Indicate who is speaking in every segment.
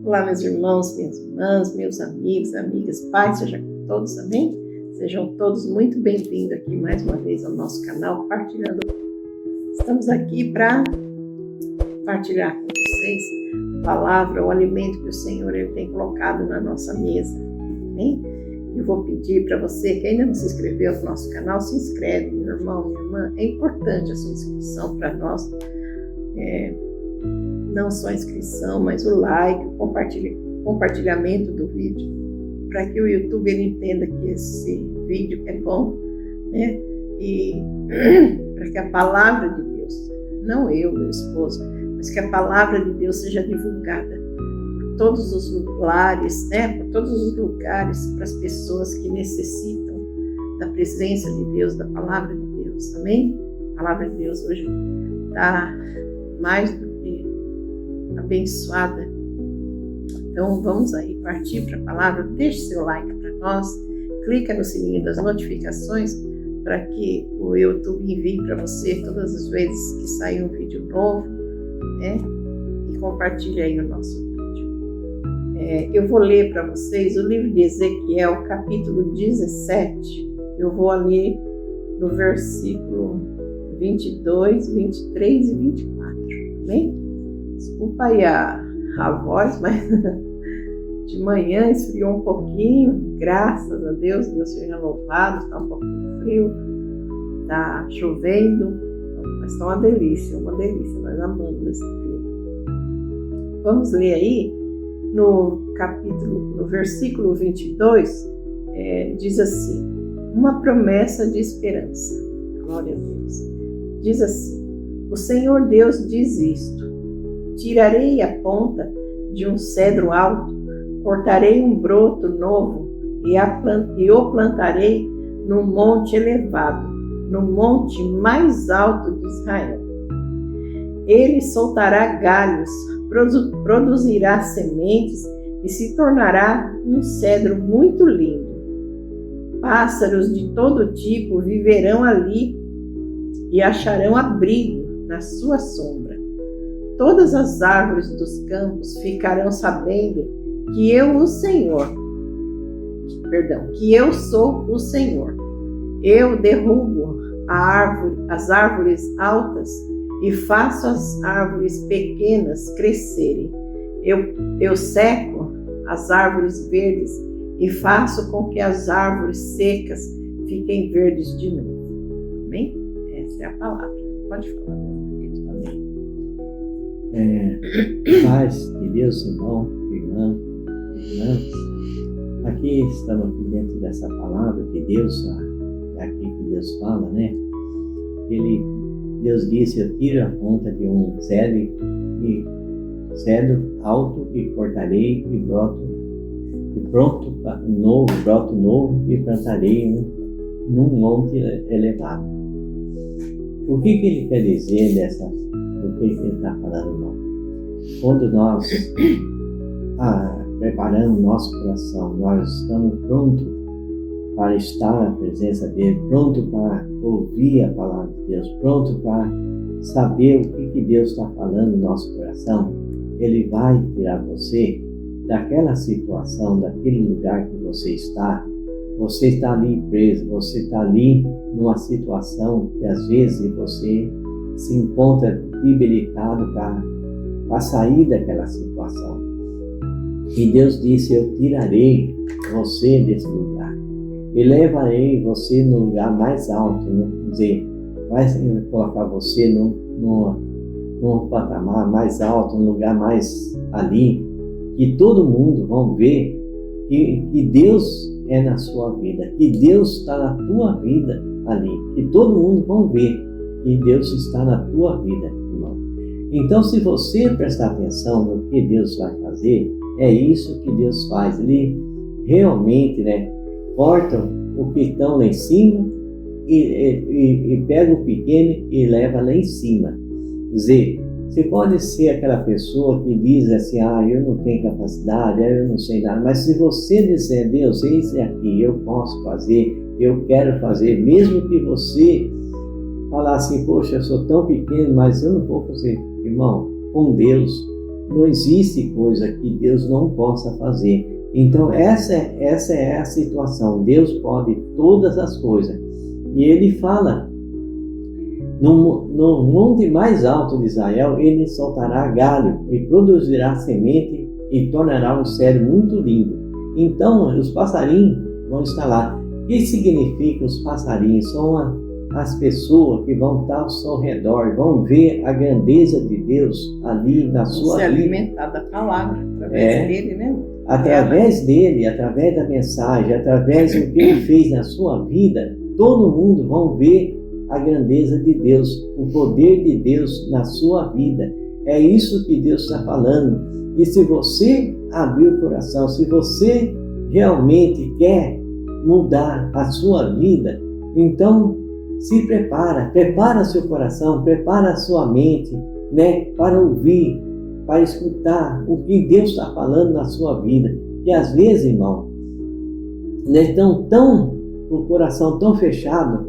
Speaker 1: Olá, meus irmãos, minhas irmãs, meus amigos, amigas, paz seja com todos, amém? Sejam todos muito bem-vindos aqui mais uma vez ao nosso canal Partilhando. Estamos aqui para partilhar com vocês a palavra, o alimento que o Senhor ele tem colocado na nossa mesa, amém? Eu vou pedir para você que ainda não se inscreveu no nosso canal, se inscreve, meu irmão, minha irmã. É importante a sua inscrição para nós. Não só a inscrição, mas o like, o compartilhamento do vídeo, para que o YouTube ele entenda que esse vídeo é bom, né? E para que a palavra de Deus, não eu, meu esposo, mas que a palavra de Deus seja divulgada por todos os lares, né? Por todos os lugares, para as pessoas que necessitam da presença de Deus, da palavra de Deus, amém? A palavra de Deus hoje está mais do que abençoada. Então vamos aí partir para a palavra. Deixe seu like para nós, clica no sininho das notificações para que o YouTube envie para você todas as vezes que sair um vídeo novo, né? E compartilhe aí o nosso vídeo. Eu vou ler para vocês o livro de Ezequiel, capítulo 17. Eu vou ler no versículo 22, 23 e 24, amém? Desculpa aí a voz, mas de manhã esfriou um pouquinho, graças a Deus, Deus seja louvado, está um pouquinho frio, está chovendo, mas está uma delícia, nós amamos esse clima. Vamos ler aí no versículo 22, diz assim, uma promessa de esperança, glória a Deus, diz assim, o Senhor Deus diz isto, tirarei a ponta de um cedro alto, cortarei um broto novo e o plantarei num monte elevado, no monte mais alto de Israel. Ele soltará galhos, produzirá sementes e se tornará um cedro muito lindo. Pássaros de todo tipo viverão ali e acharão abrigo na sua sombra. Todas as árvores dos campos ficarão sabendo que eu sou o Senhor. Eu derrubo as árvores altas e faço as árvores pequenas crescerem. Eu seco as árvores verdes e faço com que as árvores secas fiquem verdes de novo. Amém? Essa é a palavra. Pode falar, meu querido. Amém.
Speaker 2: Paz de Deus, irmão, irmã, irmãs. Aqui estamos aqui dentro dessa palavra que Deus, é aqui que Deus fala, né? Deus disse, eu tiro a ponta de um cedro alto e cortarei broto novo e plantarei num monte elevado. O que ele quer dizer do que ele está falando, irmão? Quando nós preparamos nosso coração, nós estamos prontos para estar na presença dele, pronto para ouvir a palavra de Deus, pronto para saber o que Deus está falando no nosso coração, ele vai tirar você daquela situação, daquele lugar que você está ali preso, você está ali numa situação que às vezes você se encontra debilitado para sair daquela situação. E Deus disse, eu tirarei você desse lugar e levarei você no lugar mais alto, né? Quer dizer, vai colocar você num patamar mais alto, num lugar mais ali, que todo mundo vão ver que Deus é na sua vida, que Deus está na tua vida ali, que todo mundo vão ver que Deus está na tua vida, irmão. Então, se você prestar atenção no que Deus vai fazer, é isso que Deus faz. Ele realmente, né, corta o que estão lá em cima e pega o pequeno e leva lá em cima. Quer dizer, você pode ser aquela pessoa que diz assim, eu não tenho capacidade, eu não sei nada, mas se você disser, Deus, eis aqui, eu posso fazer, eu quero fazer, mesmo que você falar assim, poxa, eu sou tão pequeno, mas eu não vou fazer. Irmão, com Deus, Não existe coisa que Deus não possa fazer. Então essa é a situação. Deus pode todas as coisas. E ele fala, no monte mais alto de Israel, ele soltará galho e produzirá semente e tornará um céu muito lindo. Então os passarinhos vão estar lá. O que significa os passarinhos? São as pessoas que vão estar ao seu redor, vão ver a grandeza de Deus ali na sua vida.
Speaker 1: Se alimentar da palavra, através dele, né?
Speaker 2: Através dele, através da mensagem, através do que ele fez na sua vida, todo mundo vai ver a grandeza de Deus, o poder de Deus na sua vida. É isso que Deus está falando. E se você abrir o coração, se você realmente quer mudar a sua vida, então se prepara seu coração, prepara a sua mente, né, para ouvir, para escutar o que Deus está falando na sua vida. E às vezes, irmão, nós estamos com o coração tão fechado,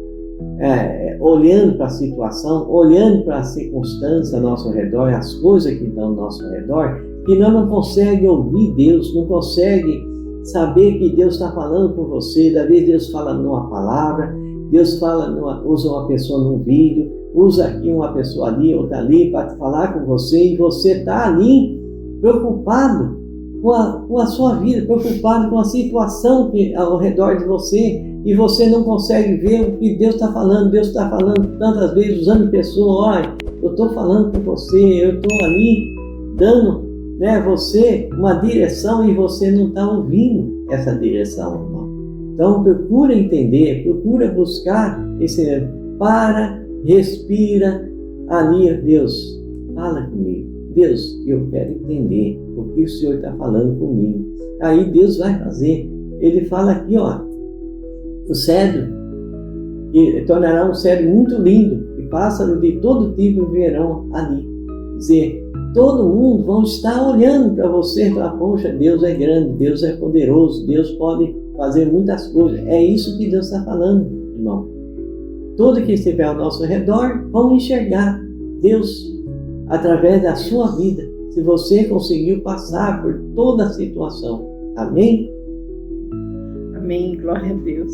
Speaker 2: olhando para a situação, olhando para a circunstância ao nosso redor, as coisas que estão ao nosso redor, que nós não conseguimos ouvir Deus, não conseguimos saber que Deus está falando com você. Da vez Deus fala numa palavra, Deus fala, usa uma pessoa num vídeo, usa aqui uma pessoa ali, outra ali, para falar com você, e você está ali preocupado com a sua vida, preocupado com a situação ao redor de você, e você não consegue ver o que Deus está falando. Deus está falando tantas vezes, usando pessoas. Olha, eu estou falando com você, eu estou ali dando, né, você uma direção, e você não está ouvindo essa direção, irmão. Então procura entender, procura buscar esse... Para, respira, ali, Deus, fala comigo. Deus, eu quero entender o que o Senhor está falando comigo. Aí Deus vai fazer. Ele fala aqui, ó, o cedro, que tornará um cedro muito lindo, e pássaros de todo tipo virão ali. Quer dizer, todo mundo vão estar olhando para você e falar, poxa, Deus é grande, Deus é poderoso, Deus pode fazer muitas coisas. É isso que Deus está falando, irmão. Todo que estiver ao nosso redor vão enxergar Deus através da sua vida, se você conseguiu passar por toda a situação. Amém?
Speaker 1: Amém, glória a Deus.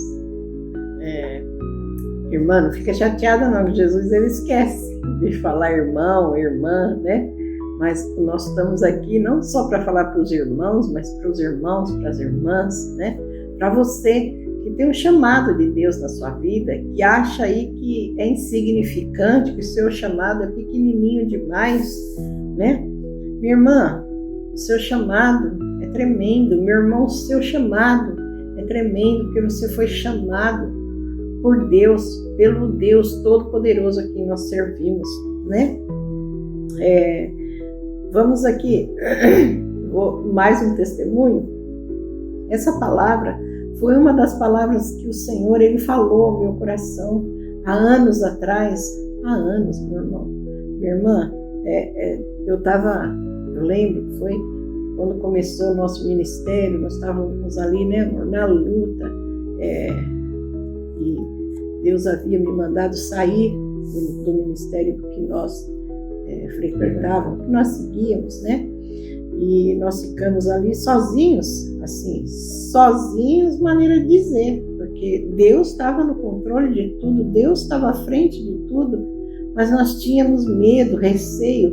Speaker 1: Irmã, não fica chateada não, Jesus ele esquece de falar irmão, irmã, né? Mas nós estamos aqui não só para falar para os irmãos, mas para os irmãos, para as irmãs, né? Para você que tem um chamado de Deus na sua vida, que acha aí que é insignificante, que o seu chamado é pequenininho demais, né? Minha irmã, o seu chamado é tremendo. Meu irmão, o seu chamado é tremendo, porque você foi chamado por Deus, pelo Deus Todo-Poderoso a quem nós servimos, né? Vamos aqui, mais um testemunho. Essa palavra foi uma das palavras que o Senhor ele falou ao meu coração há anos atrás. Há anos, meu irmão. Minha irmã, eu lembro que foi quando começou o nosso ministério, nós estávamos ali, né, na luta, e Deus havia me mandado sair do ministério que nós frequentávamos, que nós seguíamos, né? E nós ficamos ali sozinhos, assim, sozinhos, maneira de dizer, porque Deus estava no controle de tudo, Deus estava à frente de tudo, mas nós tínhamos medo, receio,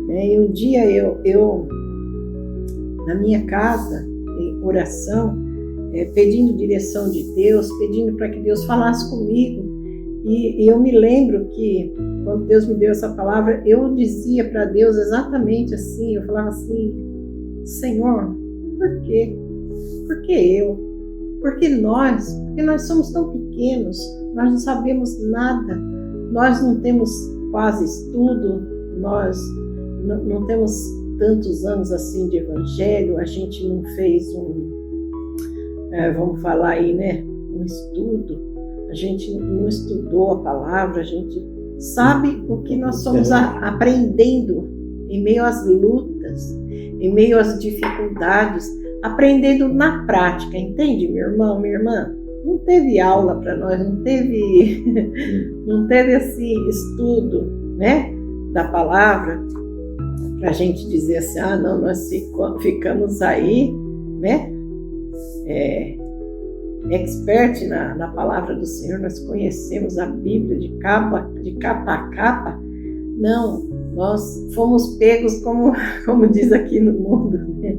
Speaker 1: né? E um dia eu na minha casa, em oração, pedindo direção de Deus, pedindo para que Deus falasse comigo, e eu me lembro que quando Deus me deu essa palavra, eu dizia para Deus exatamente assim, eu falava assim, Senhor, por quê? Por que eu? Por que nós? Porque nós somos tão pequenos, nós não sabemos nada, nós não temos quase estudo, nós não temos tantos anos assim de evangelho, a gente não fez vamos falar aí, né, um estudo, a gente não estudou a palavra, a gente sabe o que nós estamos aprendendo em meio às lutas, em meio às dificuldades, aprendendo na prática, entende, meu irmão, minha irmã? Não teve aula para nós, não teve assim, estudo, né, da palavra, para a gente dizer assim, não, nós ficamos aí, né? Expert na palavra do Senhor, nós conhecemos a Bíblia de capa a capa. Não, nós fomos pegos como diz aqui no mundo, né?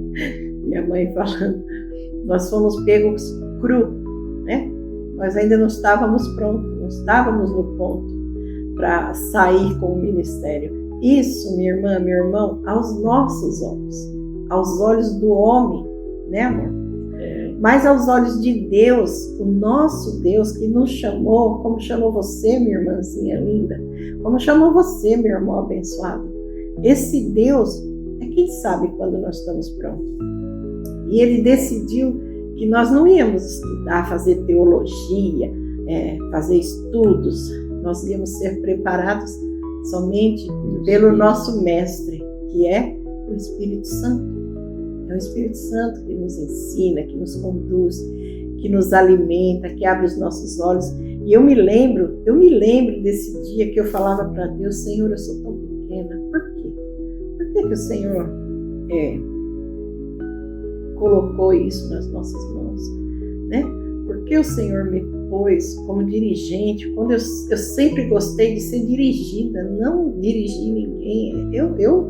Speaker 1: Minha mãe falando, nós fomos pegos cru, né? Nós ainda não estávamos prontos, não estávamos no ponto para sair com o ministério. Isso, minha irmã, meu irmão, aos nossos olhos, aos olhos do homem, né, amor? Mas aos olhos de Deus, o nosso Deus que nos chamou, como chamou você, minha irmãzinha linda, como chamou você, meu irmão abençoado. Esse Deus é quem sabe quando nós estamos prontos. E Ele decidiu que nós não íamos estudar, fazer teologia, fazer estudos, nós íamos ser preparados somente pelo nosso Mestre, que é o Espírito Santo. É o Espírito Santo que nos ensina, que nos conduz, que nos alimenta, que abre os nossos olhos. E eu me lembro desse dia que eu falava para Deus, Senhor, eu sou tão pequena. Por quê? Por que o Senhor colocou isso nas nossas mãos? Né? Por que o Senhor me pôs como dirigente? Quando eu sempre gostei de ser dirigida, não dirigir ninguém. Eu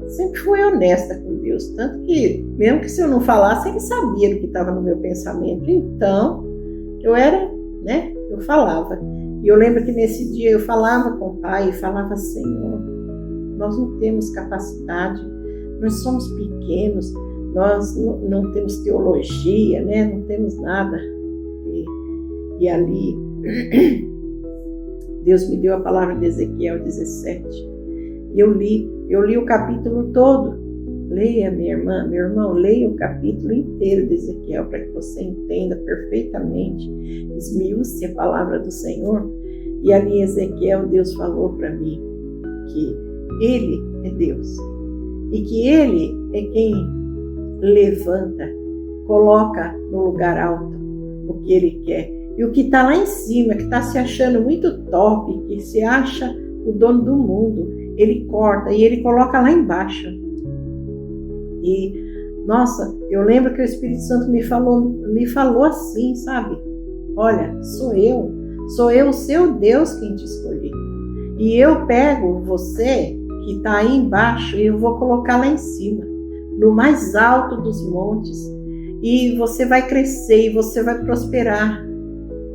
Speaker 1: sempre fui honesta com Deus, tanto que, mesmo que se eu não falasse, Ele sabia do que estava no meu pensamento. Então, eu falava. E eu lembro que nesse dia eu falava com o Pai e falava, Senhor, nós não temos capacidade, nós somos pequenos, nós não temos teologia, né? Não temos nada. E ali, Deus me deu a palavra de Ezequiel 17. E eu li o capítulo todo. Leia, minha irmã, meu irmão, leia o capítulo inteiro de Ezequiel para que você entenda perfeitamente, esmiúce a palavra do Senhor. E ali em Ezequiel, Deus falou para mim que Ele é Deus e que Ele é quem levanta, coloca no lugar alto o que Ele quer. E o que está lá em cima, que está se achando muito top, que se acha o dono do mundo, Ele corta e Ele coloca lá embaixo. E, nossa, eu lembro que o Espírito Santo me falou assim, sabe? Olha, sou eu o seu Deus quem te escolhi. E eu pego você que está aí embaixo e eu vou colocar lá em cima, no mais alto dos montes. E você vai crescer e você vai prosperar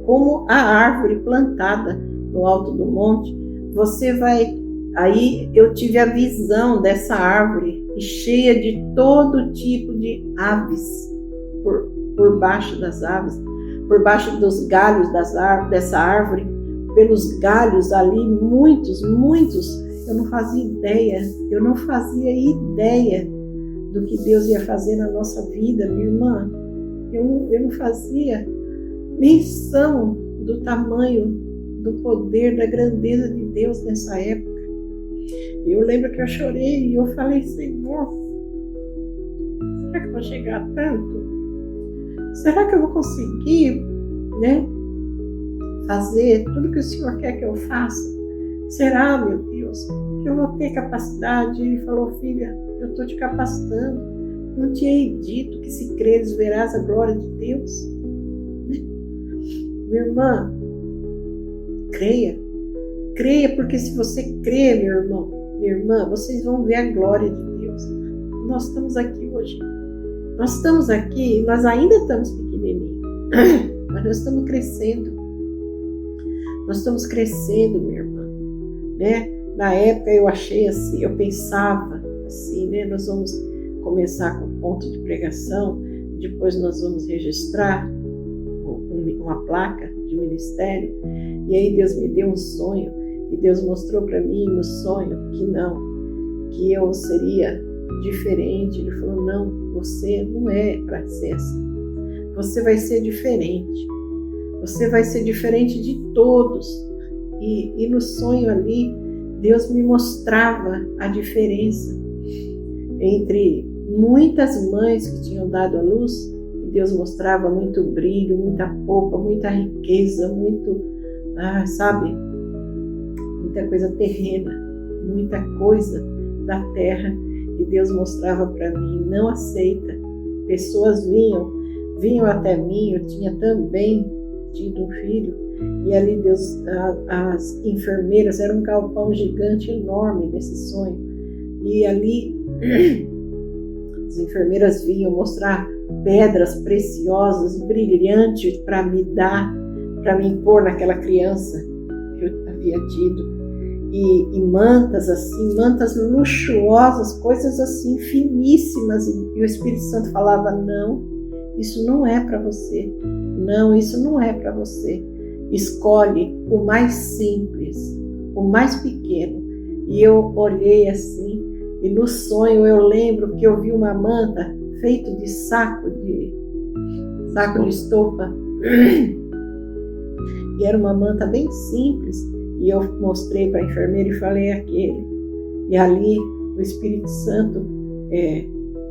Speaker 1: como a árvore plantada no alto do monte. Você vai... Aí eu tive a visão dessa árvore cheia de todo tipo de aves por baixo das aves, por baixo dos galhos dessa árvore, pelos galhos ali, muitos, eu não fazia ideia do que Deus ia fazer na nossa vida, minha irmã. Eu não fazia menção do tamanho, do poder, da grandeza de Deus nessa época. Eu lembro que eu chorei e eu falei, Senhor, será que eu vou chegar a tanto? Será que eu vou conseguir, né, fazer tudo que o Senhor quer que eu faça? Será, meu Deus, que eu vou ter capacidade? Ele falou, filha, eu estou te capacitando. Não te hei dito que se creres verás a glória de Deus? Né? Minha irmã, creia, porque se você crer, meu irmão, minha irmã, vocês vão ver a glória de Deus. Nós estamos aqui hoje. Nós estamos aqui, nós ainda estamos pequenininhos, mas nós estamos crescendo. Nós estamos crescendo, minha irmã. Né? Na época eu achei assim, eu pensava assim, né? Nós vamos começar com ponto de pregação, depois nós vamos registrar uma placa de ministério. E aí Deus me deu um sonho. E Deus mostrou para mim no sonho que eu seria diferente. Ele falou, não, você não é para ser assim. Você vai ser diferente. Você vai ser diferente de todos. E no sonho ali, Deus me mostrava a diferença entre muitas mães que tinham dado à luz. E Deus mostrava muito brilho, muita polpa, muita riqueza, muito, sabe? Muita coisa terrena, muita coisa da terra. E Deus mostrava para mim, não aceita. Pessoas vinham até mim, eu tinha também tido um filho. E ali Deus, as enfermeiras, era um galpão gigante, enorme nesse sonho. E ali as enfermeiras vinham mostrar pedras preciosas, brilhantes para me dar, para me impor naquela criança que eu havia tido. E mantas assim, mantas luxuosas, coisas assim finíssimas. E o Espírito Santo falava, não, isso não é para você. Não, isso não é para você. Escolhe o mais simples, o mais pequeno. E eu olhei assim, e no sonho eu lembro que eu vi uma manta feita de saco de estopa. E era uma manta bem simples. E eu mostrei para a enfermeira e falei aquele. E ali o Espírito Santo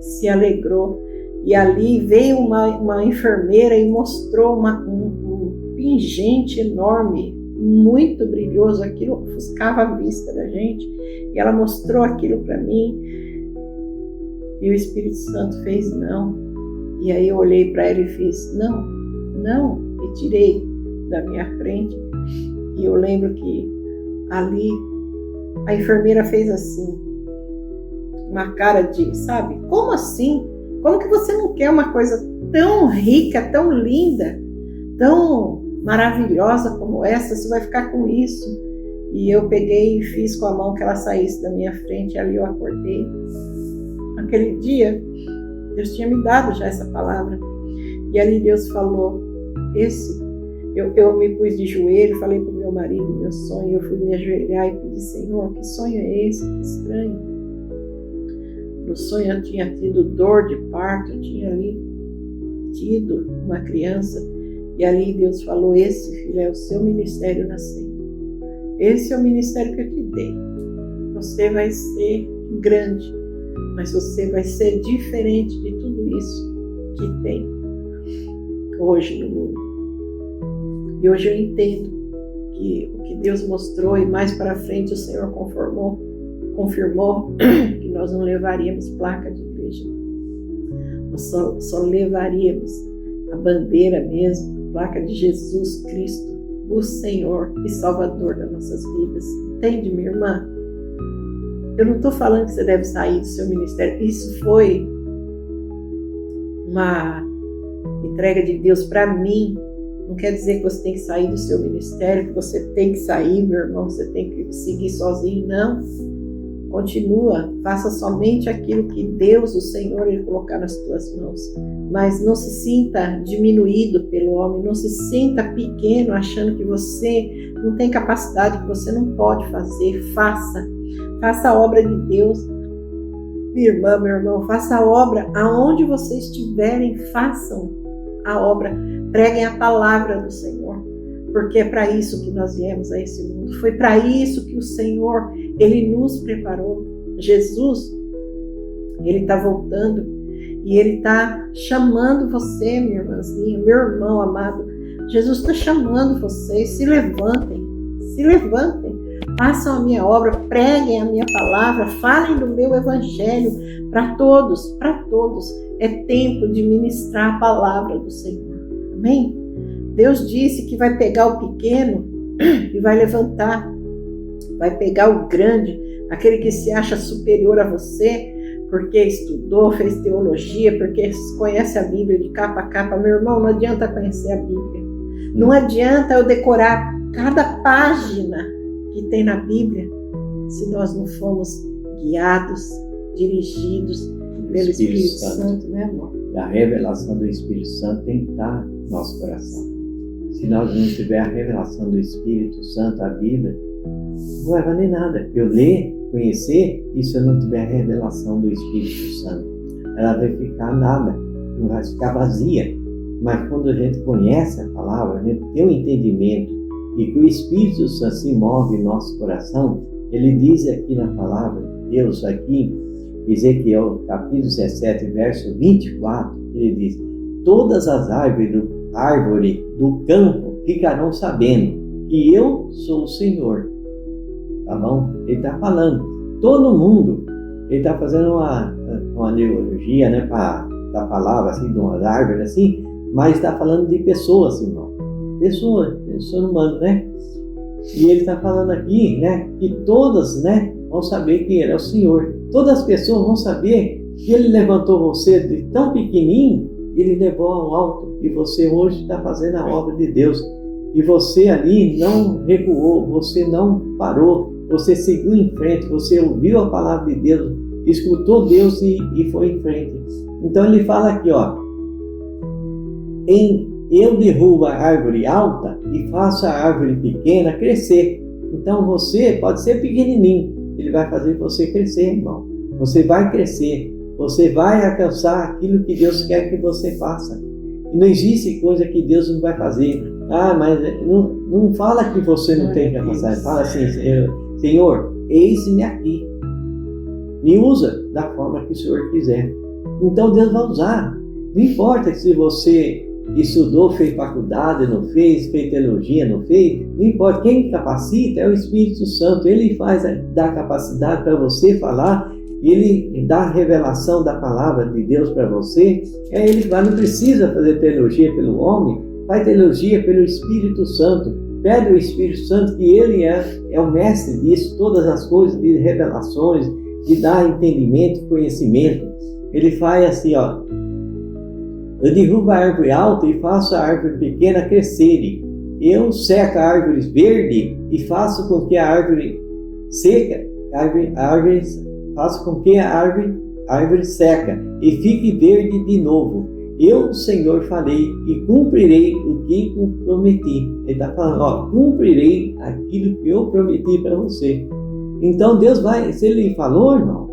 Speaker 1: se alegrou. E ali veio uma enfermeira e mostrou um pingente enorme, muito brilhoso. Aquilo ofuscava a vista da gente. E ela mostrou aquilo para mim. E o Espírito Santo fez não. E aí eu olhei para ela e fiz não. E tirei da minha frente. E eu lembro que ali a enfermeira fez assim, uma cara de, sabe, como assim? Como que você não quer uma coisa tão rica, tão linda, tão maravilhosa como essa? Você vai ficar com isso? E eu peguei e fiz com a mão que ela saísse da minha frente. E ali eu acordei. Aquele dia, Deus tinha me dado já essa palavra. E ali Deus falou, eu me pus de joelho, falei para o meu marido, meu sonho, eu fui me ajoelhar e pedi, Senhor, que sonho é esse? Que estranho. No sonho eu tinha tido dor de parto, eu tinha ali tido uma criança. E ali Deus falou, esse, filho, é o seu ministério nascendo. Esse é o ministério que eu te dei. Você vai ser grande, mas você vai ser diferente de tudo isso que tem hoje no mundo. E hoje eu entendo que o que Deus mostrou, e mais para frente o Senhor confirmou que nós não levaríamos placa de igreja. Nós só levaríamos a bandeira mesmo, a placa de Jesus Cristo, o Senhor e Salvador das nossas vidas. Entende, minha irmã? Eu não estou falando que você deve sair do seu ministério. Isso foi uma entrega de Deus para mim. Não quer dizer que você tem que sair do seu ministério, que você tem que sair, meu irmão, você tem que seguir sozinho. Não. Continua, faça somente aquilo que Deus, o Senhor, Ele colocar nas tuas mãos. Mas não se sinta diminuído pelo homem, não se sinta pequeno achando que você não tem capacidade, que você não pode fazer. Faça a obra de Deus. Minha irmã, meu irmão, faça a obra aonde vocês estiverem, façam a obra. Preguem a palavra do Senhor, porque é para isso que nós viemos a esse mundo. Foi para isso que o Senhor, Ele nos preparou. Jesus, Ele está voltando e Ele está chamando você, minha irmãzinha, meu irmão amado. Jesus está chamando vocês. Se levantem, façam a minha obra, preguem a minha palavra, falem do meu evangelho para todos. É tempo de ministrar a palavra do Senhor. Amém? Deus disse que vai pegar o pequeno e vai levantar. Vai pegar o grande, aquele que se acha superior a você, porque estudou, fez teologia, porque conhece a Bíblia de capa a capa. Meu irmão, não adianta conhecer a Bíblia. Não adianta eu decorar cada página que tem na Bíblia se nós não formos guiados, dirigidos pelo Espírito Santo, né, amor?
Speaker 2: A revelação do Espírito Santo tem que estar no nosso coração. Se nós não tivermos a revelação do Espírito Santo, a Bíblia, não vai valer nada. Eu ler, conhecer, e se eu não tiver a revelação do Espírito Santo, ela vai ficar nada, não vai ficar vazia. Mas quando a gente conhece a palavra, a gente tem um entendimento e que o Espírito Santo se move em nosso coração, ele diz aqui na palavra de Deus, aqui, Ezequiel capítulo 17, verso 24, ele diz, todas as árvores do campo ficarão sabendo que eu sou o Senhor. Tá bom? Ele está falando, todo mundo ele está fazendo uma analogia, né, da palavra, assim, de umas árvores, assim, mas está falando de pessoas, irmão. Pessoas, ser humano, né? E ele está falando aqui, né, que todas, né, vão saber que ele é o Senhor. Todas as pessoas vão saber que ele levantou você de tão pequenininho, ele levou ao alto. E você hoje está fazendo a obra de Deus. E você ali não recuou, você não parou, você seguiu em frente, você ouviu a palavra de Deus, escutou Deus e foi em frente. Então ele fala aqui, ó, eu derrubo a árvore alta e faço a árvore pequena crescer. Então você pode ser pequenininho, ele vai fazer você crescer, irmão. Você vai crescer, você vai alcançar aquilo que Deus quer que você faça. E não existe coisa que Deus não vai fazer. Mas não fala que você não tem capacidade. Fala assim, Senhor, eis-me aqui. Me usa da forma que o Senhor quiser. Então Deus vai usar. Não importa se você estudou, fez faculdade, não fez teologia, não fez. Não importa. Quem capacita é o Espírito Santo. Ele dá capacidade para você falar. Ele dá a revelação da palavra de Deus para você. Ele vai, não precisa fazer teologia pelo homem, faz teologia pelo Espírito Santo. Pede o Espírito Santo, que ele é o mestre disso, todas as coisas, de revelações, de dar entendimento, conhecimento. Ele faz assim, ó. Eu derrubo a árvore alta e faço a árvore pequena crescerem. Eu seco a árvore verde e faço com que a árvore seca, faço com que a árvore seca e fique verde de novo. Eu, Senhor, falei e cumprirei o que prometi. Ele está falando, ó, cumprirei aquilo que eu prometi para você. Então Deus vai, se Ele falou, irmão,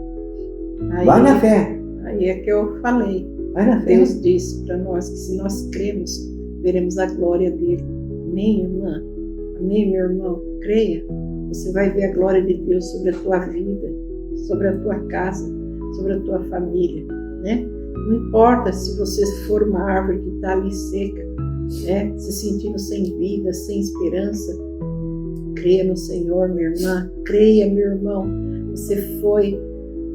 Speaker 2: vai na fé.
Speaker 1: Aí é que eu falei.
Speaker 2: Vai na fé.
Speaker 1: Deus disse para nós que se nós cremos, veremos a glória dele. Amém, irmã? Amém, meu irmão? Creia. Você vai ver a glória de Deus sobre a tua vida, sobre a tua casa, sobre a tua família, né? Não importa se você for uma árvore que está ali seca, né? Se sentindo sem vida, sem esperança. Creia no Senhor, minha irmã. Creia, meu irmão. Você foi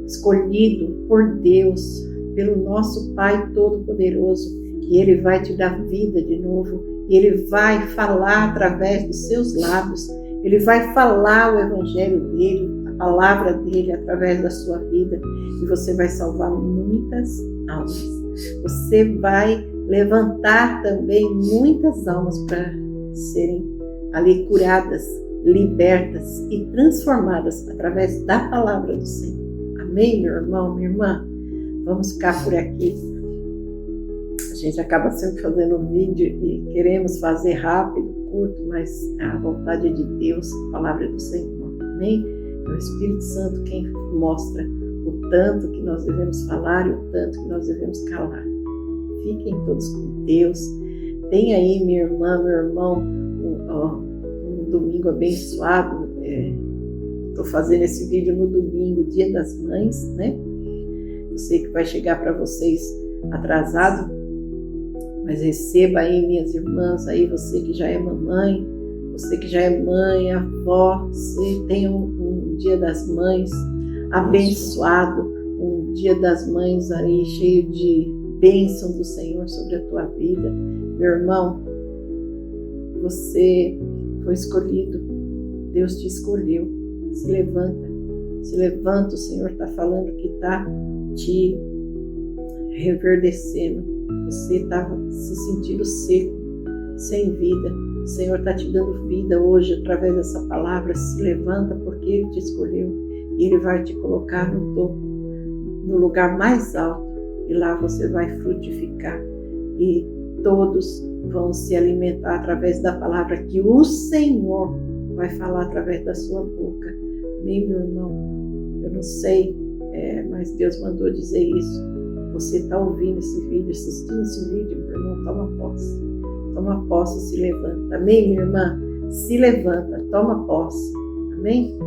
Speaker 1: escolhido por Deus, pelo nosso Pai Todo-Poderoso, e Ele vai te dar vida de novo. E Ele vai falar através dos seus lábios. Ele vai falar o Evangelho dele, a palavra dele através da sua vida. E você vai salvar muitas almas. Você vai levantar também muitas almas para serem ali curadas, libertas e transformadas através da palavra do Senhor. Amém, meu irmão, minha irmã? Vamos ficar por aqui. A gente acaba sempre fazendo vídeo e queremos fazer rápido, curto, mas a vontade de Deus, a palavra do Senhor. Amém? É o Espírito Santo quem mostra o tanto que nós devemos falar e o tanto que nós devemos calar. Fiquem todos com Deus. Tem aí, minha irmã, meu irmão, um domingo abençoado. Estou fazendo esse vídeo no domingo, Dia das Mães, né? Eu sei que vai chegar para vocês atrasado, mas receba aí, minhas irmãs, aí você que já é mamãe, você que já é mãe, avó, você tenha um Dia das Mães abençoado, um Dia das Mães aí cheio de bênção do Senhor sobre a tua vida. Meu irmão, você foi escolhido, Deus te escolheu. Se levanta, o Senhor está falando que está te reverdecendo. Você estava se sentindo seco, sem vida. O Senhor está te dando vida hoje através dessa palavra. Se levanta porque Ele te escolheu e Ele vai te colocar no topo, no lugar mais alto, e lá você vai frutificar e todos vão se alimentar através da palavra que o Senhor vai falar através da sua boca. Amém, meu irmão? Eu não sei, mas Deus mandou dizer isso. Você está ouvindo esse vídeo, assistindo esse vídeo, meu irmão, toma posse. Toma posse e se levanta. Amém, minha irmã? Se levanta, toma posse. Amém?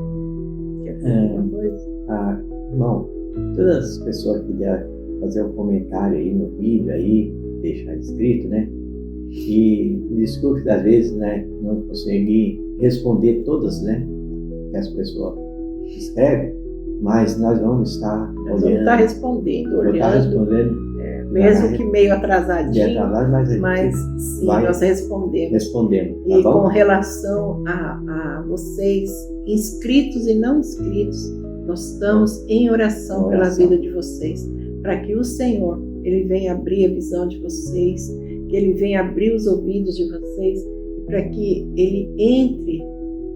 Speaker 1: Quer fazer alguma coisa?
Speaker 2: Irmão, todas as pessoas que der fazer um comentário aí no vídeo, aí, deixar escrito, né? E desculpe, às vezes, né, não consegui responder todas, né, que as pessoas escrevem, mas nós vamos estar
Speaker 1: Nós vamos
Speaker 2: olhando,
Speaker 1: estar respondendo,
Speaker 2: vamos estar
Speaker 1: olhando,
Speaker 2: respondendo,
Speaker 1: mesmo que meio atrasadinho, mas sim, nós respondemos.
Speaker 2: tá
Speaker 1: E
Speaker 2: bom?
Speaker 1: com relação a vocês, inscritos e não inscritos, nós estamos em oração pela vida de vocês, para que o Senhor, Ele venha abrir a visão de vocês, que Ele venha abrir os ouvidos de vocês, e para que Ele entre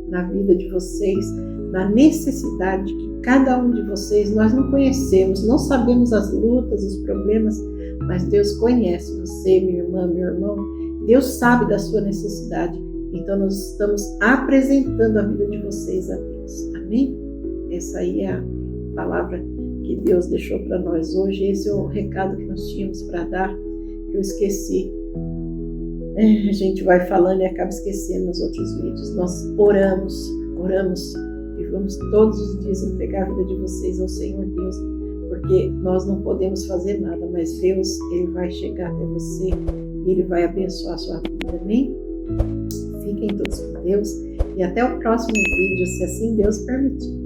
Speaker 1: na vida de vocês, na necessidade que cada um de vocês, nós não conhecemos, não sabemos as lutas, os problemas, mas Deus conhece você, minha irmã, meu irmão. Deus sabe da sua necessidade. Então nós estamos apresentando a vida de vocês a Deus. Amém? Essa aí é a palavra que Deus deixou para nós hoje. Esse é o recado que nós tínhamos para dar, que eu esqueci. A gente vai falando e acaba esquecendo nos outros vídeos. Nós oramos e vamos todos os dias entregar a vida de vocês ao Senhor Deus, porque nós não podemos fazer nada, mas Deus, Ele vai chegar até você e Ele vai abençoar a sua vida, amém? Fiquem todos com Deus e até o próximo vídeo, se assim Deus permitir.